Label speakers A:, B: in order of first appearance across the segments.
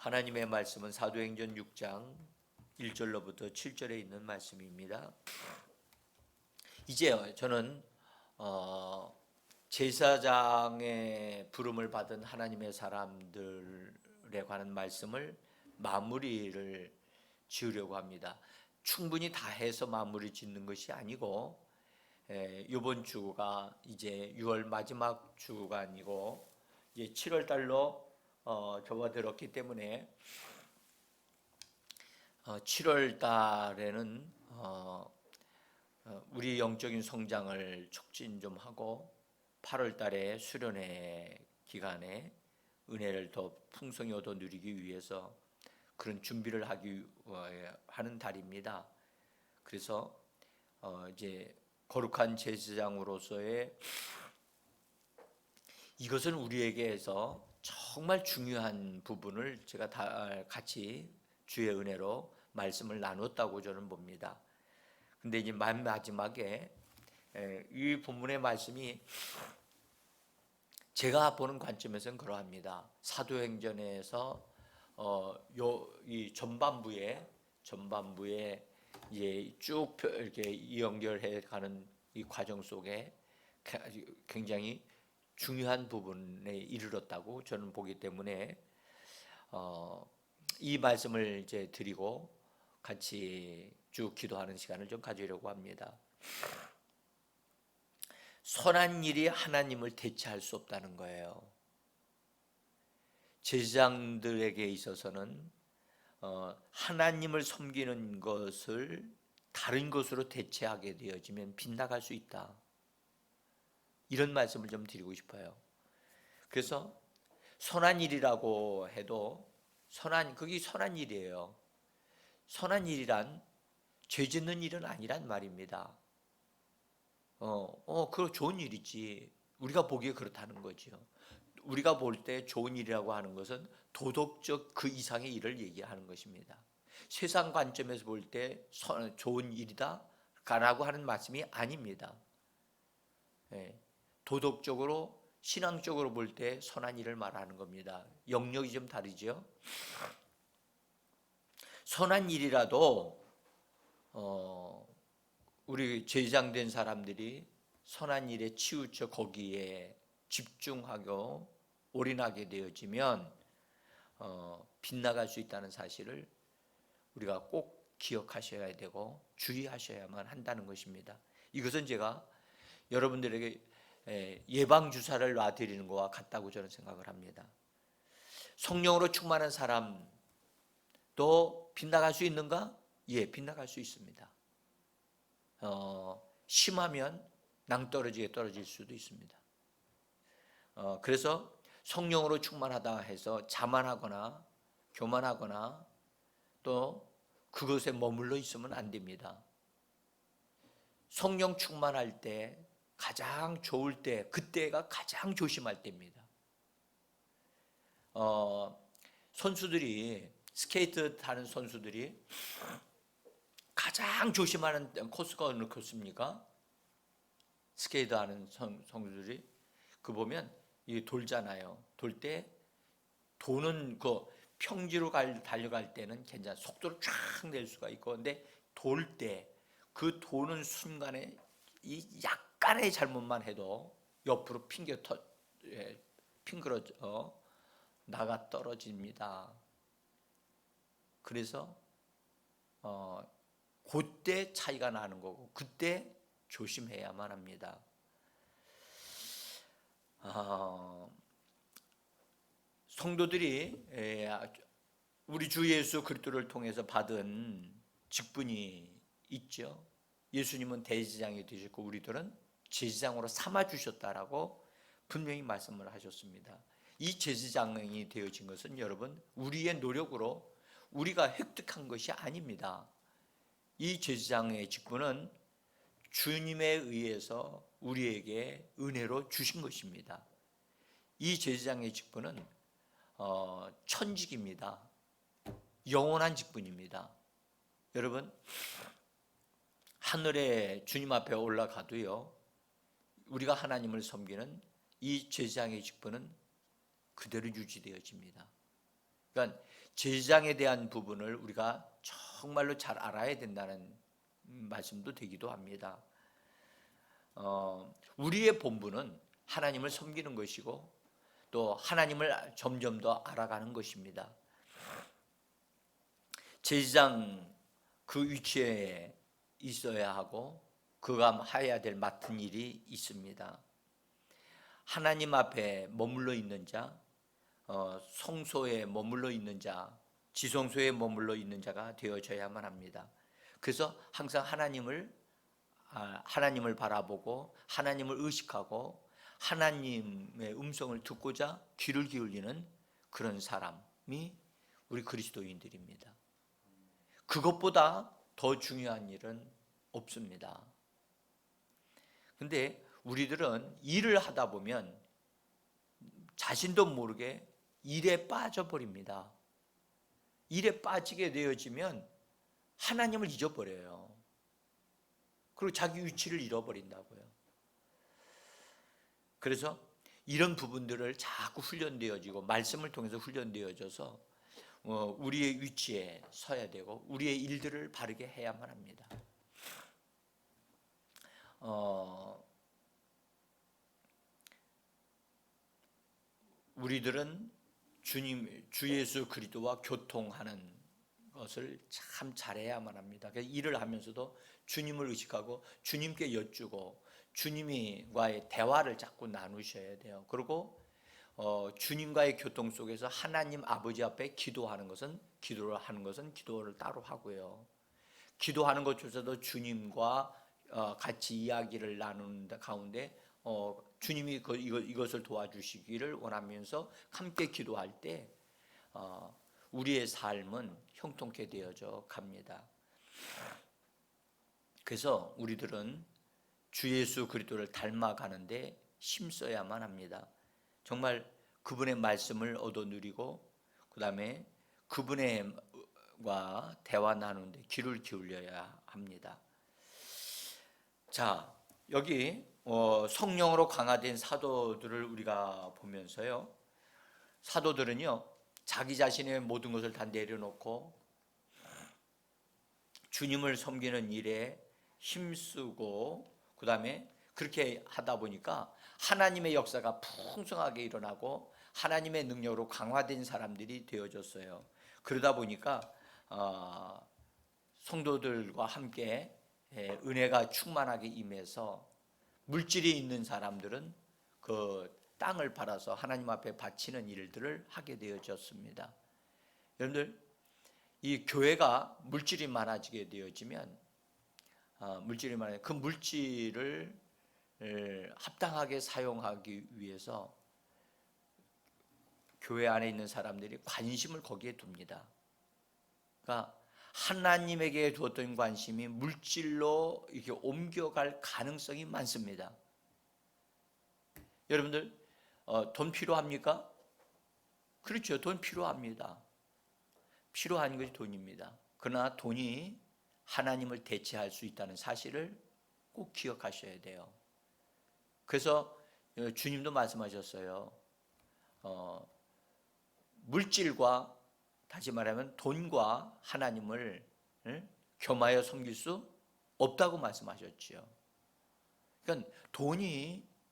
A: 하나님의 말씀은 사도행전 6장 1절로부터 7절에 있는 말씀입니다. 이제 저는 제사장의 부름을 받은 하나님의 사람들에 관한 말씀을 마무리를 지으려고 합니다. 충분히 다 해서 마무리 짓는 것이 아니고 이번 주가 이제 6월 마지막 주가 아니고 이제 7월 달로 접어들었기 때문에 7월 달에는 우리 영적인 성장을 촉진 좀 하고 8월 달에 수련회 기간에 은혜를 더 풍성히 얻어 누리기 위해서 그런 준비를 하는 달입니다. 그래서 이제 거룩한 제사장으로서의 이것은 우리에게서 정말 중요한 부분을 제가 다 같이 주의 은혜로 말씀을 나눴다고 저는 봅니다. 근데 이제 맨 마지막에 이 본문의 말씀이 제가 보는 관점에서는 그러합니다. 사도행전에서 이 전반부에 이제 쭉 이렇게 연결해 가는 이 과정 속에 굉장히 중요한 부분에 이르렀다고 저는 보기 때문에 이 말씀을 이제 드리고 같이 쭉 기도하는 시간을 좀 가지려고 합니다. 선한 일이 하나님을 대체할 수 없다는 거예요. 제사장들에게 있어서는 하나님을 섬기는 것을 다른 것으로 대체하게 되어지면 빗나갈 수 있다. 이런 말씀을 좀 드리고 싶어요. 그래서 선한 일이라고 해도 그게 선한 일이에요. 선한 일이란 죄 짓는 일은 아니란 말입니다. 그거 좋은 일이지. 우리가 보기에 그렇다는 거죠. 우리가 볼 때 좋은 일이라고 하는 것은 도덕적 그 이상의 일을 얘기하는 것입니다. 세상 관점에서 볼 때 좋은 일이다 라고 하는 말씀이 아닙니다. 도덕적으로 신앙적으로 볼 때 선한 일을 말하는 겁니다. 영역이 좀 다르죠. 선한 일이라도 우리 제사장된 사람들이 선한 일에 치우쳐 거기에 집중하고 올인하게 되어지면 빗나갈 수 있다는 사실을 우리가 꼭 기억하셔야 되고 주의하셔야만 한다는 것입니다. 이것은 제가 여러분들에게 예방주사를 놔드리는 것과 같다고 저는 생각을 합니다. 성령으로 충만한 사람도 빗나갈 수 있는가? 예, 빗나갈 수 있습니다. 심하면 낭떠러지에 떨어질 수도 있습니다. 그래서 성령으로 충만하다 해서 자만하거나 교만하거나 또 그것에 머물러 있으면 안 됩니다. 성령 충만할 때 가장 좋을 때, 그때가 가장 조심할 때입니다. 선수들이 스케이트 타는 선수들이 가장 조심하는 코스가 어느 코스입니까? 스케이트 하는 선수들이 그 보면 이 돌잖아요. 돌 때 도는 그 평지로 달려갈 때는 괜찮아. 속도를 쫙 낼 수가 있고, 근데 돌 때 그 도는 순간에 이 약간의 잘못만 해도 옆으로 핑그러져 나가 떨어집니다. 그래서 그때 차이가 나는 거고 그때 조심해야만 합니다. 성도들이 우리 주 예수 그리스도를 통해서 받은 직분이 있죠. 예수님은 대제사장이 되셨고 우리들은 제사장으로 삼아 주셨다라고 분명히 말씀을 하셨습니다. 이 제사장이 되어진 것은 여러분 우리의 노력으로 우리가 획득한 것이 아닙니다. 이 제사장의 직분은 주님에 의해서 우리에게 은혜로 주신 것입니다. 이 제사장의 직분은 천직입니다. 영원한 직분입니다. 여러분 하늘에 주님 앞에 올라가도요 우리가 하나님을 섬기는 이 제사장의 직분은 그대로 유지되어집니다. 그러니까 제사장에 대한 부분을 우리가 정말로 잘 알아야 된다는 말씀도 되기도 합니다. 우리의 본분은 하나님을 섬기는 것이고 또 하나님을 점점 더 알아가는 것입니다. 제사장 그 위치에 있어야 하고 그가 해야 될 맡은 일이 있습니다. 하나님 앞에 머물러 있는 자, 성소에 머물러 있는 자, 지성소에 머물러 있는 자가 되어져야만 합니다. 그래서 항상 하나님을 바라보고 하나님을 의식하고 하나님의 음성을 듣고자 귀를 기울이는 그런 사람이 우리 그리스도인들입니다. 그것보다 더 중요한 일은 없습니다. 근데 우리들은 일을 하다 보면 자신도 모르게 일에 빠져버립니다. 일에 빠지게 되어지면 하나님을 잊어버려요. 그리고 자기 위치를 잃어버린다고요. 그래서 이런 부분들을 자꾸 훈련되어지고 말씀을 통해서 훈련되어져서 우리의 위치에 서야 되고 우리의 일들을 바르게 해야만 합니다. 우리들은 주 예수 그리스도와 교통하는 것을 참 잘해야만 합니다. 그래서 일을 하면서도 주님을 의식하고 주님께 여쭈고 주님과의 대화를 자꾸 나누셔야 돼요. 그리고 주님과의 교통 속에서 하나님 아버지 앞에 기도를 하는 것은 기도를 따로 하고요. 기도하는 것조차도 주님과 같이 이야기를 나누는 가운데 주님이 이것을 도와주시기를 원하면서 함께 기도할 때 우리의 삶은 형통케 되어져 갑니다. 그래서 우리들은 주 예수 그리스도를 닮아가는데 힘써야만 합니다. 정말 그분의 말씀을 얻어 누리고 그 다음에 그분과 대화 나누는데 귀를 기울여야 합니다. 자, 여기 성령으로 강화된 사도들을 우리가 보면서요, 사도들은요 자기 자신의 모든 것을 다 내려놓고 주님을 섬기는 일에 힘쓰고 그 다음에 그렇게 하다 보니까 하나님의 역사가 풍성하게 일어나고 하나님의 능력으로 강화된 사람들이 되어졌어요. 그러다 보니까 성도들과 함께 은혜가 충만하게 임해서 물질이 있는 사람들은 그 땅을 팔아서 하나님 앞에 바치는 일들을 하게 되어졌습니다. 여러분들, 이 교회가 물질이 많아지게 되어지면 그 물질을 합당하게 사용하기 위해서 교회 안에 있는 사람들이 관심을 거기에 둡니다. 그러니까 하나님에게 두었던 관심이 물질로 이렇게 옮겨갈 가능성이 많습니다. 여러분들, 돈 필요합니까? 그렇죠. 돈 필요합니다. 필요한 것이 돈입니다. 그러나 돈이 하나님을 대체할 수 있다는 사실을 꼭 기억하셔야 돼요. 그래서 주님도 말씀하셨어요. 물질과, 다시 말하면 돈과 하나님을 겸하여 섬길 수 없다고 말씀하셨죠. 그러니까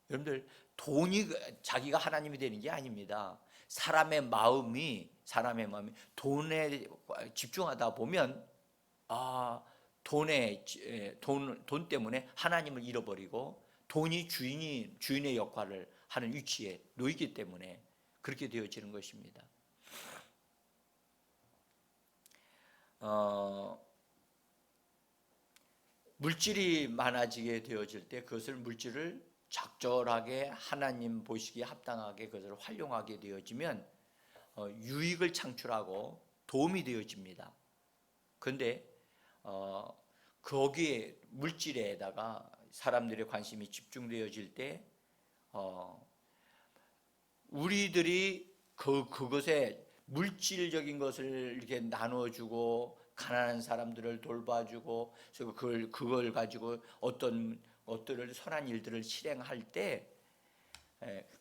A: 여러분들 돈이 자기가 하나님이 되는 게 아닙니다. 사람의 마음이 돈에 집중하다 보면 돈 때문에 하나님을 잃어버리고 돈이 주인의 역할을 하는 위치에 놓이기 때문에 그렇게 되어지는 것입니다. 물질이 많아지게 되어질 때 물질을 적절하게 하나님 보시기에 합당하게 그것을 활용하게 되어지면 유익을 창출하고 도움이 되어집니다. 그런데 거기에 물질에다가 사람들의 관심이 집중되어질 때 우리들이 그것에 물질적인 것을 이렇게 나눠주고 가난한 사람들을 돌봐주고 그걸 가지고 어떤 것들을 선한 일들을 실행할 때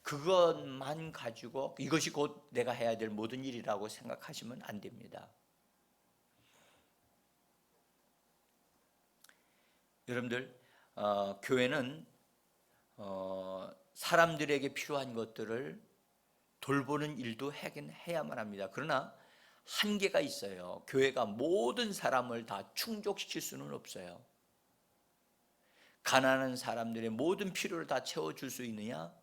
A: 그것만 가지고 이것이 곧 내가 해야 될 모든 일이라고 생각하시면 안 됩니다. 여러분들, 교회는 사람들에게 필요한 것들을 돌보는 일도 하긴 해야만 합니다. 그러나 한계가 있어요. 교회가 모든 사람을 다 충족시킬 수는 없어요. 가난한 사람들의 모든 필요를 다 채워줄 수 있느냐?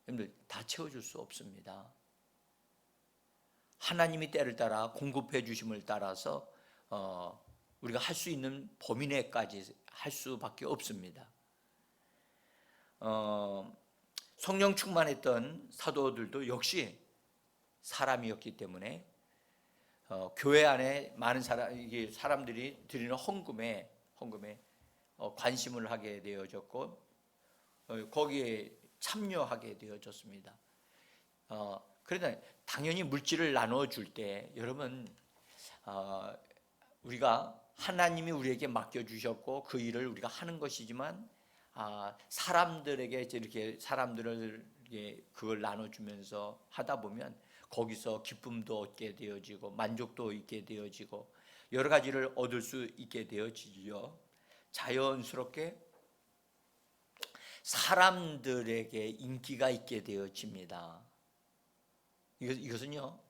A: 여러분들, 다 채워줄 수 없습니다. 하나님이 때를 따라 공급해 주심을 따라서 우리가 할 수 있는 범위 내까지 할 수밖에 없습니다. 성령 충만했던 사도들도 역시 사람이었기 때문에 교회 안에 많은 사람들이 드리는 헌금에 관심을 하게 되어졌고 거기에 참여하게 되어졌습니다. 그러나 당연히 물질을 나눠줄 때 여러분, 우리가 하나님이 우리에게 맡겨주셨고 그 일을 우리가 하는 것이지만 사람들에게 이렇게 사람들에게 그걸 나눠주면서 하다 보면 거기서 기쁨도 얻게 되어지고 만족도 있게 되어지고 여러 가지를 얻을 수 있게 되어지죠. 자연스럽게 사람들에게 인기가 있게 되어집니다. 이것은요.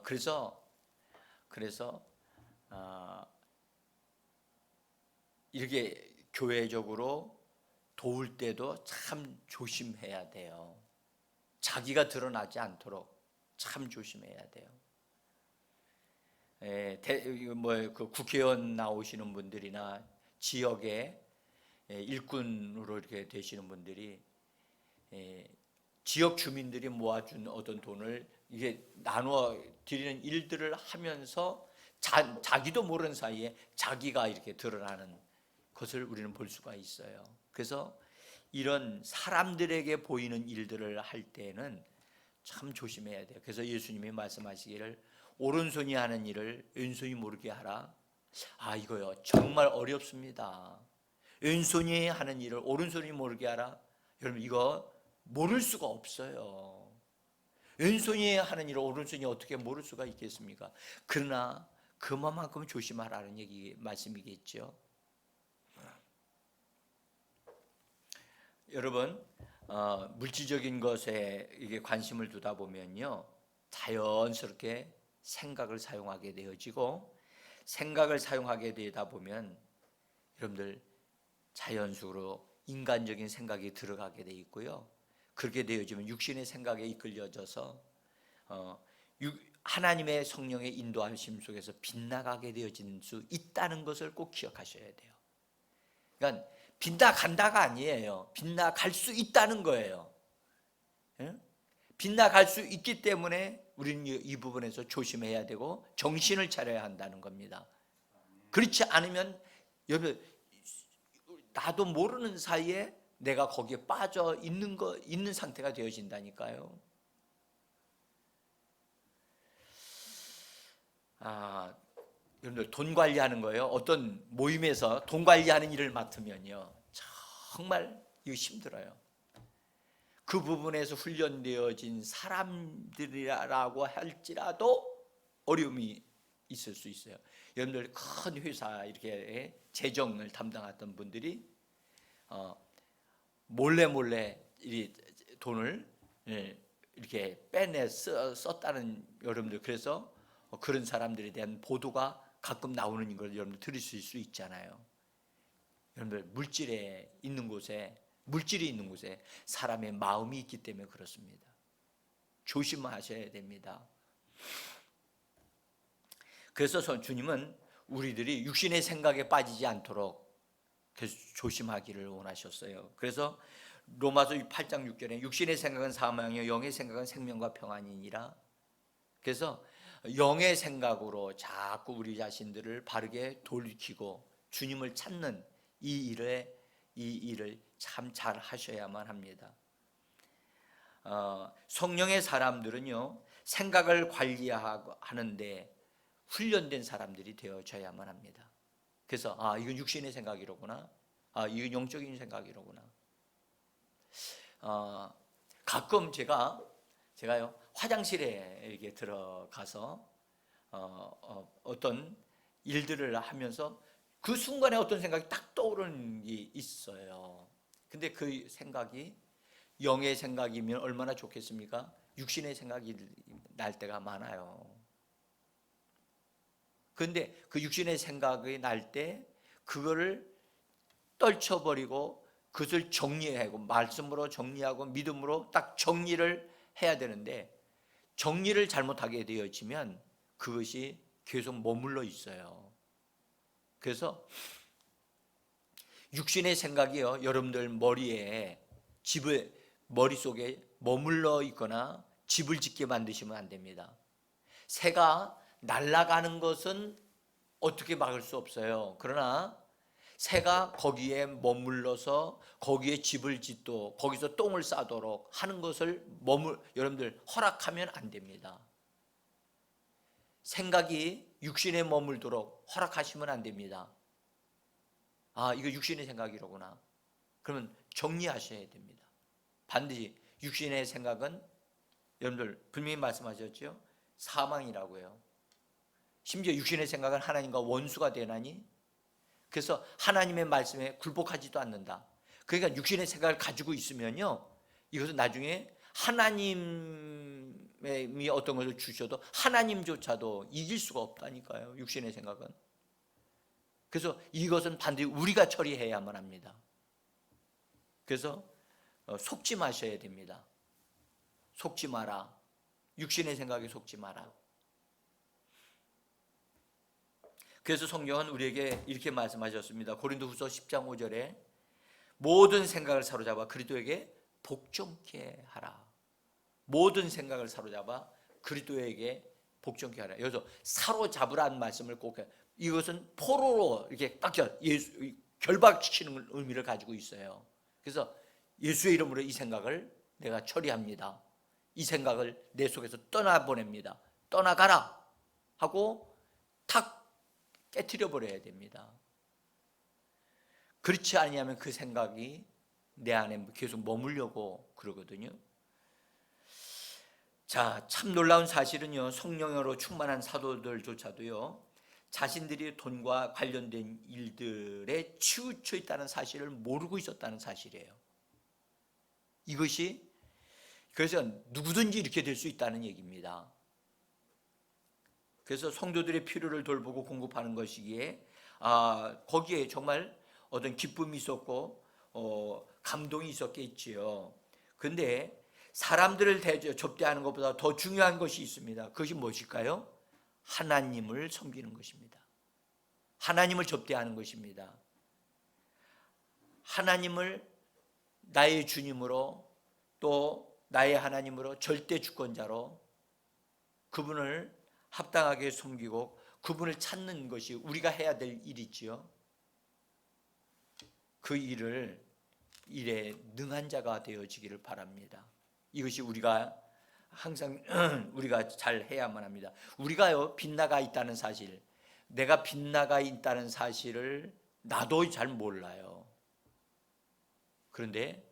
A: 그래서 이렇게 교회적으로 도울 때도 참 조심해야 돼요. 자기가 드러나지 않도록 참 조심해야 돼요. 그 국회의원 나오시는 분들이나 지역에 일꾼으로 이렇게 되시는 분들이 지역 주민들이 모아준 어떤 돈을 이게 나누어 드리는 일들을 하면서 자기도 모르는 사이에 자기가 이렇게 드러나는 것을 우리는 볼 수가 있어요. 그래서 이런 사람들에게 보이는 일들을 할 때는 참 조심해야 돼요. 그래서 예수님이 말씀하시기를 오른손이 하는 일을 왼손이 모르게 하라. 이거요 정말 어렵습니다. 왼손이 하는 일을 오른손이 모르게 하라. 여러분, 이거 모를 수가 없어요. 왼손이 하는 일을 오른손이 어떻게 모를 수가 있겠습니까? 그러나 그만큼 조심하라는 말씀이겠죠. 여러분, 물질적인 것에 이게 관심을 두다 보면요 자연스럽게 생각을 사용하게 되어지고 생각을 사용하게 되다 보면 여러분들 자연적으로 인간적인 생각이 들어가게 돼 있고요. 그렇게 되어지면 육신의 생각에 이끌려져서 하나님의 성령의 인도하심 속에서 빗나가게 되어질 수 있다는 것을 꼭 기억하셔야 돼요. 그러니까 빗나간다가 아니에요. 빗나갈 수 있다는 거예요. 빗나갈 수 있기 때문에 우리는 이 부분에서 조심해야 되고 정신을 차려야 한다는 겁니다. 그렇지 않으면 여러분, 나도 모르는 사이에 내가 거기에 빠져 있는 상태가 되어진다니까요. 여러분들 돈 관리하는 거예요. 어떤 모임에서 돈 관리하는 일을 맡으면요 정말 이거 힘들어요. 그 부분에서 훈련되어진 사람들이라고 할지라도 어려움이 있을 수 있어요. 여러분들 큰 회사 이렇게 재정을 담당했던 분들이 몰래 이 돈을 이렇게 썼다는 여러분들, 그래서 그런 사람들에 대한 보도가 가끔 나오는 걸 여러분들 들으실 수 있잖아요. 여러분들 물질이 있는 곳에 사람의 마음이 있기 때문에 그렇습니다. 조심하셔야 됩니다. 그래서 주님은 우리들이 육신의 생각에 빠지지 않도록 계속 조심하기를 원하셨어요. 그래서 로마서 8장 6절에 육신의 생각은 사망이요 영의 생각은 생명과 평안이니라. 그래서 영의 생각으로 자꾸 우리 자신들을 바르게 돌이키고 주님을 찾는 이 일을 참 잘 하셔야만 합니다. 성령의 사람들은요 생각을 관리하는데 훈련된 사람들이 되어져야만 합니다. 그래서 이건 육신의 생각이로구나, 이건 영적인 생각이로구나. 가끔 제가요 화장실에 이렇게 들어가서 어떤 일들을 하면서 그 순간에 어떤 생각이 딱 떠오르는 게 있어요. 근데 그 생각이 영의 생각이면 얼마나 좋겠습니까? 육신의 생각이 날 때가 많아요. 그런데 그 육신의 생각이 날 때 그거를 떨쳐버리고 그것을 정리하고 말씀으로 정리하고 믿음으로 딱 정리를 해야 되는데 정리를 잘못하게 되어지면 그것이 계속 머물러 있어요. 그래서 육신의 생각이요 여러분들 머릿속에 머물러 있거나 집을 짓게 만드시면 안 됩니다. 새가 날아가는 것은 어떻게 막을 수 없어요. 그러나 새가 거기에 머물러서 거기에 집을 짓도 거기서 똥을 싸도록 하는 것을 여러분들 허락하면 안 됩니다. 생각이 육신에 머물도록 허락하시면 안 됩니다. 아, 이거 육신의 생각이로구나. 그러면 정리하셔야 됩니다. 반드시 육신의 생각은 여러분들 분명히 말씀하셨죠? 사망이라고요. 심지어 육신의 생각은 하나님과 원수가 되나니 그래서 하나님의 말씀에 굴복하지도 않는다. 그러니까 육신의 생각을 가지고 있으면요 이것은 나중에 하나님이 어떤 것을 주셔도 하나님조차도 이길 수가 없다니까요. 육신의 생각은. 그래서 이것은 반드시 우리가 처리해야만 합니다. 그래서 속지 마셔야 됩니다. 속지 마라. 육신의 생각에 속지 마라. 그래서 성경은 우리에게 이렇게 말씀하셨습니다. 고린도후서 10장 5절에 모든 생각을 사로잡아 그리스도에게 복종케 하라. 모든 생각을 사로잡아 그리스도에게 복종케 하라. 여기서 사로잡으라는 말씀을 꼭 해요. 이것은 포로로 이렇게 딱 결박시키는 의미를 가지고 있어요. 그래서 예수의 이름으로 이 생각을 내가 처리합니다. 이 생각을 내 속에서 떠나보냅니다. 떠나가라 하고 탁 깨트려 버려야 됩니다. 그렇지 않으면 그 생각이 내 안에 계속 머물려고 그러거든요. 자, 참 놀라운 사실은요, 성령으로 충만한 사도들조차도요, 자신들이 돈과 관련된 일들에 치우쳐 있다는 사실을 모르고 있었다는 사실이에요. 이것이 그래서 누구든지 이렇게 될 수 있다는 얘기입니다. 그래서 성도들의 필요를 돌보고 공급하는 것이기에 거기에 정말 어떤 기쁨이 있었고 감동이 있었겠지요. 그런데 사람들을 접대하는 것보다 더 중요한 것이 있습니다. 그것이 무엇일까요? 하나님을 섬기는 것입니다. 하나님을 접대하는 것입니다. 하나님을 나의 주님으로 또 나의 하나님으로 절대 주권자로 그분을 합당하게 섬기고 그분을 찾는 것이 우리가 해야 될 일이지요. 그 일에 능한 자가 되어지기를 바랍니다. 이것이 우리가 항상 우리가 잘 해야만 합니다. 우리가요 빗나가 있다는 사실, 내가 빗나가 있다는 사실을 나도 잘 몰라요. 그런데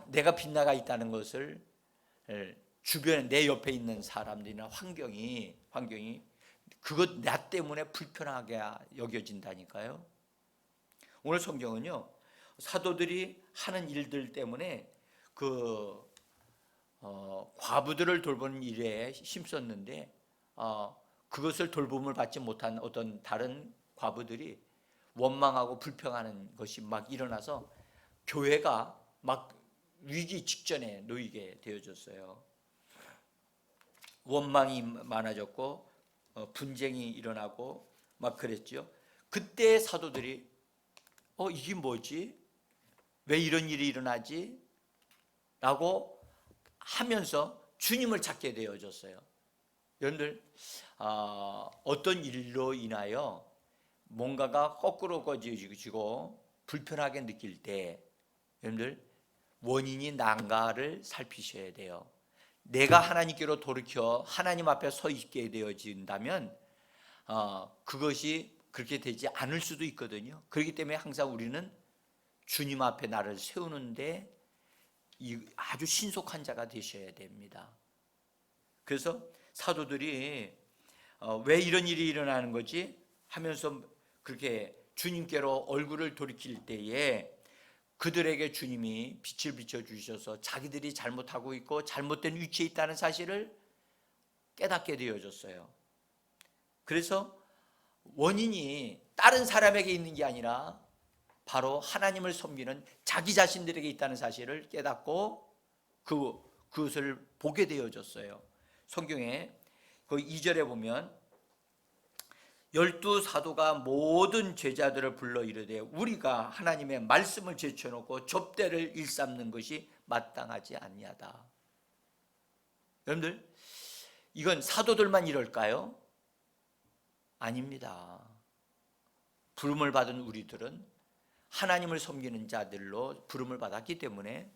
A: 내가 빗나가 있다는 것을 주변에 내 옆에 있는 사람들이나 환경이 그것 나 때문에 불편하게 여겨진다니까요. 오늘 성경은요 사도들이 하는 일들 때문에 과부들을 돌보는 일에 힘썼는데 그것을 돌봄을 받지 못한 어떤 다른 과부들이 원망하고 불평하는 것이 막 일어나서 교회가 막 위기 직전에 놓이게 되어졌어요. 원망이 많아졌고 분쟁이 일어나고 막 그랬죠. 그때 사도들이 이게 뭐지? 왜 이런 일이 일어나지? 라고 하면서 주님을 찾게 되어졌어요. 여러분들 어떤 일로 인하여 뭔가가 거꾸로 꺼지고 불편하게 느낄 때 여러분들 원인이 난가를 살피셔야 돼요. 내가 하나님께로 돌이켜 하나님 앞에 서 있게 되어진다면 그것이 그렇게 되지 않을 수도 있거든요. 그렇기 때문에 항상 우리는 주님 앞에 나를 세우는데 아주 신속한 자가 되셔야 됩니다. 그래서 사도들이 왜 이런 일이 일어나는 거지 하면서 그렇게 주님께로 얼굴을 돌이킬 때에 그들에게 주님이 빛을 비춰주셔서 자기들이 잘못하고 있고 잘못된 위치에 있다는 사실을 깨닫게 되어졌어요. 그래서 원인이 다른 사람에게 있는 게 아니라 바로 하나님을 섬기는 자기 자신들에게 있다는 사실을 깨닫고 그것을 보게 되어졌어요. 성경에 그 2절에 보면 12사도가 모든 제자들을 불러 이르되 우리가 하나님의 말씀을 제쳐놓고 접대를 일삼는 것이 마땅하지 아니하다. 여러분들, 이건 사도들만 이럴까요? 아닙니다. 부름을 받은 우리들은 하나님을 섬기는 자들로 부름을 받았기 때문에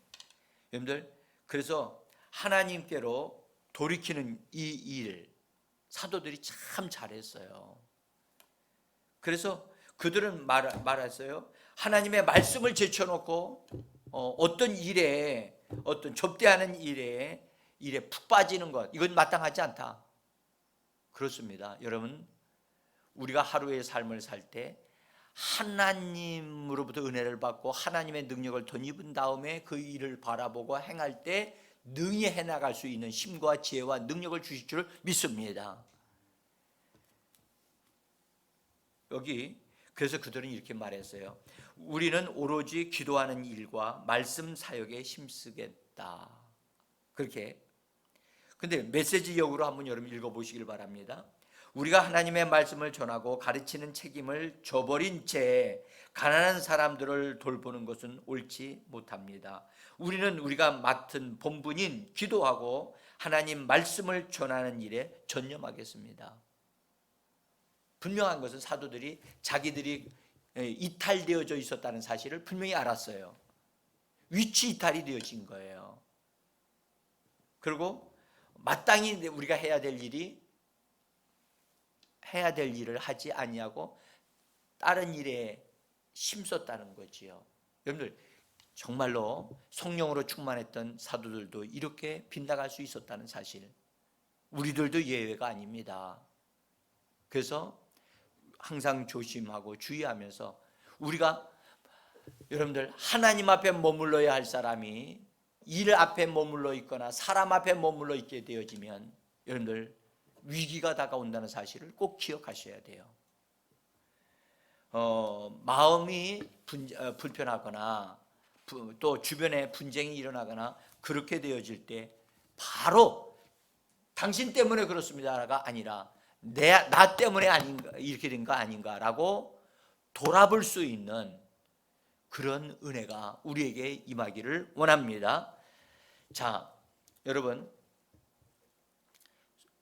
A: 여러분들, 그래서 하나님께로 돌이키는 이 일 사도들이 참 잘했어요. 그래서 그들은 말했어요. 하나님의 말씀을 제쳐놓고 어떤 일에, 어떤 접대하는 일에 푹 빠지는 것, 이건 마땅하지 않다. 그렇습니다. 여러분, 우리가 하루의 삶을 살 때 하나님으로부터 은혜를 받고 하나님의 능력을 덧입은 다음에 그 일을 바라보고 행할 때 능히 해나갈 수 있는 힘과 지혜와 능력을 주실 줄 믿습니다. 여기 그래서 그들은 이렇게 말했어요. 우리는 오로지 기도하는 일과 말씀 사역에 힘쓰겠다. 그렇게. 근데 메시지역으로 한번 여러분 읽어보시길 바랍니다. 우리가 하나님의 말씀을 전하고 가르치는 책임을 저버린 채 가난한 사람들을 돌보는 것은 옳지 못합니다. 우리는 우리가 맡은 본분인 기도하고 하나님 말씀을 전하는 일에 전념하겠습니다. 분명한 것은 사도들이 자기들이 이탈되어져 있었다는 사실을 분명히 알았어요. 위치 이탈이 되어진 거예요. 그리고 마땅히 우리가 해야 될 일을 하지 아니하고 다른 일에 힘썼다는 거지요. 여러분들, 정말로 성령으로 충만했던 사도들도 이렇게 빗나갈 수 있었다는 사실, 우리들도 예외가 아닙니다. 그래서 항상 조심하고 주의하면서 우리가, 여러분들, 하나님 앞에 머물러야 할 사람이 일 앞에 머물러 있거나 사람 앞에 머물러 있게 되어지면 여러분들 위기가 다가온다는 사실을 꼭 기억하셔야 돼요. 마음이 불편하거나 또 주변에 분쟁이 일어나거나 그렇게 되어질 때 바로 당신 때문에 그렇습니다가 아니라 나 때문에 아닌가, 이렇게 된 거 아닌가라고 돌아볼 수 있는 그런 은혜가 우리에게 임하기를 원합니다. 자, 여러분,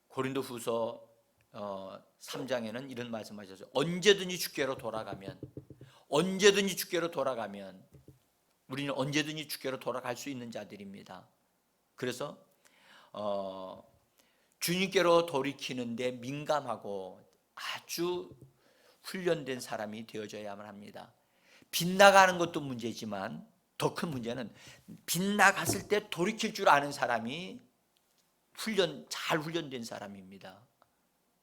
A: 고린도후서 3장에는 이런 말씀하셨어요. 언제든지 주께로 돌아가면 우리는 언제든지 주께로 돌아갈 수 있는 자들입니다. 그래서 주님께로 돌이키는데 민감하고 아주 훈련된 사람이 되어져야만 합니다. 빗나가는 것도 문제지만 더 큰 문제는 빗나갔을 때 돌이킬 줄 아는 사람이 잘 훈련된 사람입니다.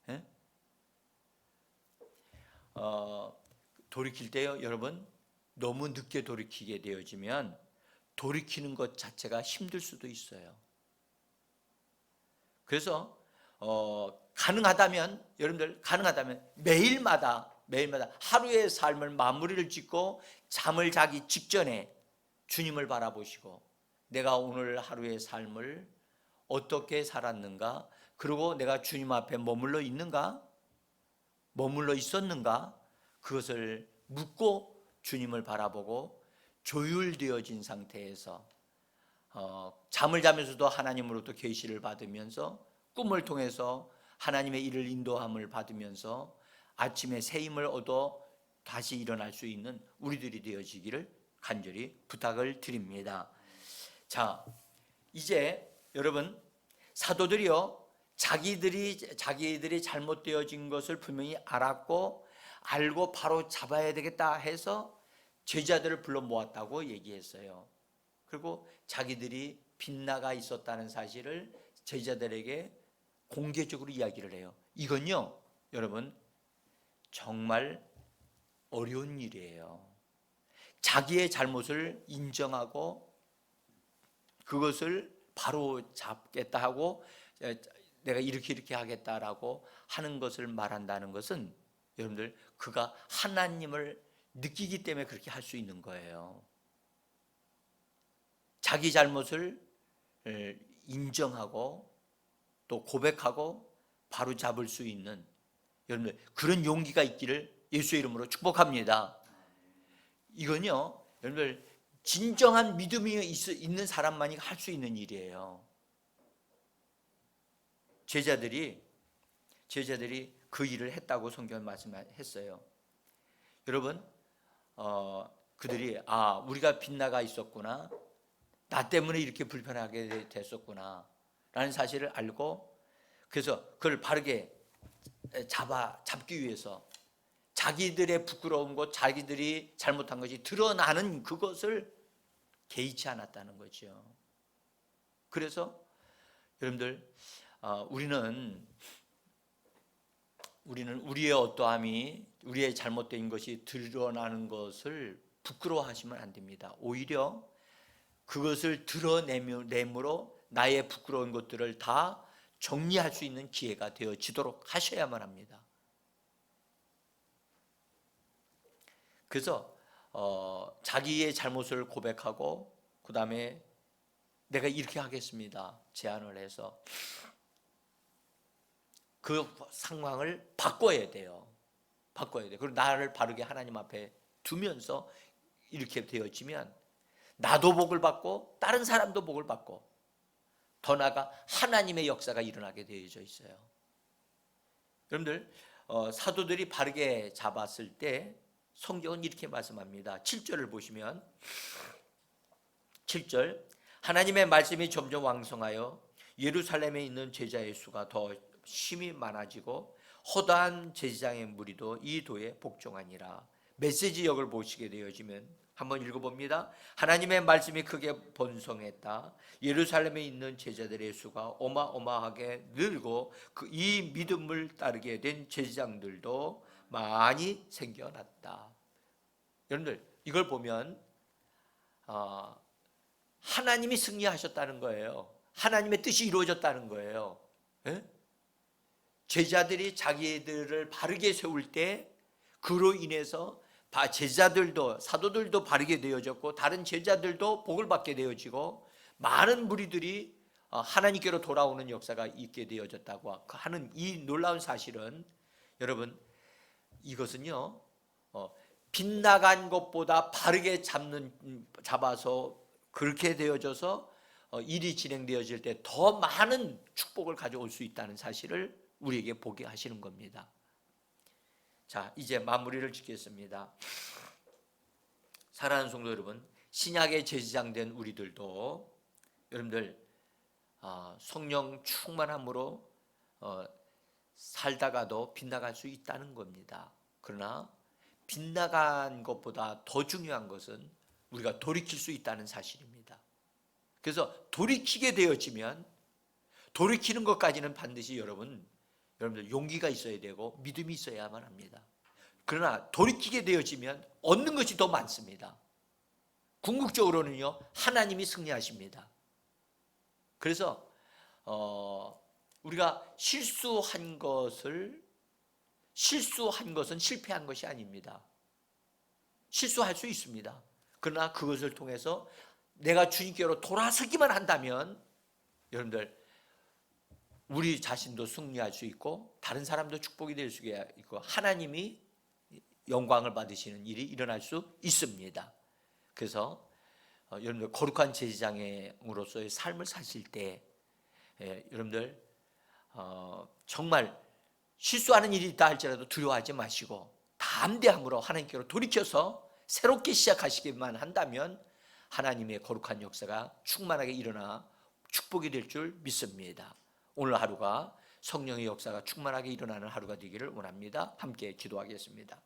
A: 예? 돌이킬 때요, 여러분, 너무 늦게 돌이키게 되어지면 돌이키는 것 자체가 힘들 수도 있어요. 그래서 가능하다면 여러분들, 매일마다 하루의 삶을 마무리를 짓고 잠을 자기 직전에 주님을 바라보시고 내가 오늘 하루의 삶을 어떻게 살았는가, 그리고 내가 주님 앞에 머물러 있었는가, 그것을 묻고 주님을 바라보고 조율되어진 상태에서 잠을 자면서도 하나님으로부터 계시를 받으면서 꿈을 통해서 하나님의 일을 인도함을 받으면서 아침에 새 힘을 얻어 다시 일어날 수 있는 우리들이 되어지기를 간절히 부탁을 드립니다. 자, 이제 여러분, 사도들이요, 자기들이 잘못되어진 것을 분명히 알고 바로 잡아야 되겠다 해서 제자들을 불러 모았다고 얘기했어요. 그리고 자기들이 빗나가 있었다는 사실을 제자들에게 공개적으로 이야기를 해요. 이건요, 여러분, 정말 어려운 일이에요. 자기의 잘못을 인정하고 그것을 바로 잡겠다 하고 내가 이렇게 하겠다라고 하는 것을 말한다는 것은 여러분들, 그가 하나님을 느끼기 때문에 그렇게 할 수 있는 거예요. 자기 잘못을 인정하고 또 고백하고 바로 잡을 수 있는, 여러분들, 그런 용기가 있기를 예수의 이름으로 축복합니다. 이건요, 여러분들, 진정한 믿음이 있는 사람만이 할 수 있는 일이에요. 제자들이 그 일을 했다고 성경은 말씀했어요. 여러분, 그들이 우리가 빗나가 있었구나, 나 때문에 이렇게 불편하게 됐었구나 라는 사실을 알고, 그래서 그걸 바르게 잡기 위해서 자기들의 부끄러운 것, 자기들이 잘못한 것이 드러나는 그것을 개의치 않았다는 거죠. 그래서 여러분들, 우리는 우리의 어떠함이, 우리의 잘못된 것이 드러나는 것을 부끄러워하시면 안 됩니다. 오히려 그것을 드러내므로 나의 부끄러운 것들을 다 정리할 수 있는 기회가 되어지도록 하셔야만 합니다. 그래서 자기의 잘못을 고백하고, 그 다음에 내가 이렇게 하겠습니다 제안을 해서 그 상황을 바꿔야 돼요. 그리고 나를 바르게 하나님 앞에 두면서 이렇게 되어지면 나도 복을 받고 다른 사람도 복을 받고, 더 나아가 하나님의 역사가 일어나게 되어져 있어요. 여러분들, 사도들이 바르게 잡았을 때 성경은 이렇게 말씀합니다. 7절을 보시면, 7절, 하나님의 말씀이 점점 왕성하여 예루살렘에 있는 제자의 수가 더 심히 많아지고 허다한 제사장의 무리도 이 도에 복종하니라. 메시지역을 보시게 되어지면 한번 읽어봅니다. 하나님의 말씀이 크게 번성했다. 예루살렘에 있는 제자들의 수가 어마어마하게 늘고 이 믿음을 따르게 된 제사장들도 많이 생겨났다. 여러분들, 이걸 보면 하나님이 승리하셨다는 거예요. 하나님의 뜻이 이루어졌다는 거예요. 예? 제자들이 자기들을 바르게 세울 때 그로 인해서 제자들도, 사도들도 바르게 되어졌고 다른 제자들도 복을 받게 되어지고 많은 무리들이 하나님께로 돌아오는 역사가 있게 되어졌다고 하는 이 놀라운 사실은, 여러분, 이것은요, 빗나간 것보다 바르게 잡아서 그렇게 되어져서 일이 진행되어질 때 더 많은 축복을 가져올 수 있다는 사실을 우리에게 보게 하시는 겁니다. 자, 이제 마무리를 짓겠습니다. 사랑하는 성도 여러분, 신약의 제사장된 우리들도 여러분들 성령 충만함으로 살다가도 빗나갈 수 있다는 겁니다. 그러나 빗나간 것보다 더 중요한 것은 우리가 돌이킬 수 있다는 사실입니다. 그래서 돌이키게 되어지면, 돌이키는 것까지는 반드시 여러분들 용기가 있어야 되고 믿음이 있어야만 합니다. 그러나 돌이키게 되어지면 얻는 것이 더 많습니다. 궁극적으로는요, 하나님이 승리하십니다. 그래서 우리가 실수한 것은 실패한 것이 아닙니다. 실수할 수 있습니다. 그러나 그것을 통해서 내가 주님께로 돌아서기만 한다면 여러분들, 우리 자신도 승리할 수 있고 다른 사람도 축복이 될 수 있고 하나님이 영광을 받으시는 일이 일어날 수 있습니다. 그래서 여러분들, 거룩한 제사장으로서의 삶을 사실 때 여러분들 정말 실수하는 일이 있다 할지라도 두려워하지 마시고 담대함으로 하나님께로 돌이켜서 새롭게 시작하시기만 한다면 하나님의 거룩한 역사가 충만하게 일어나 축복이 될 줄 믿습니다. 오늘 하루가 성령의 역사가 충만하게 일어나는 하루가 되기를 원합니다. 함께 기도하겠습니다.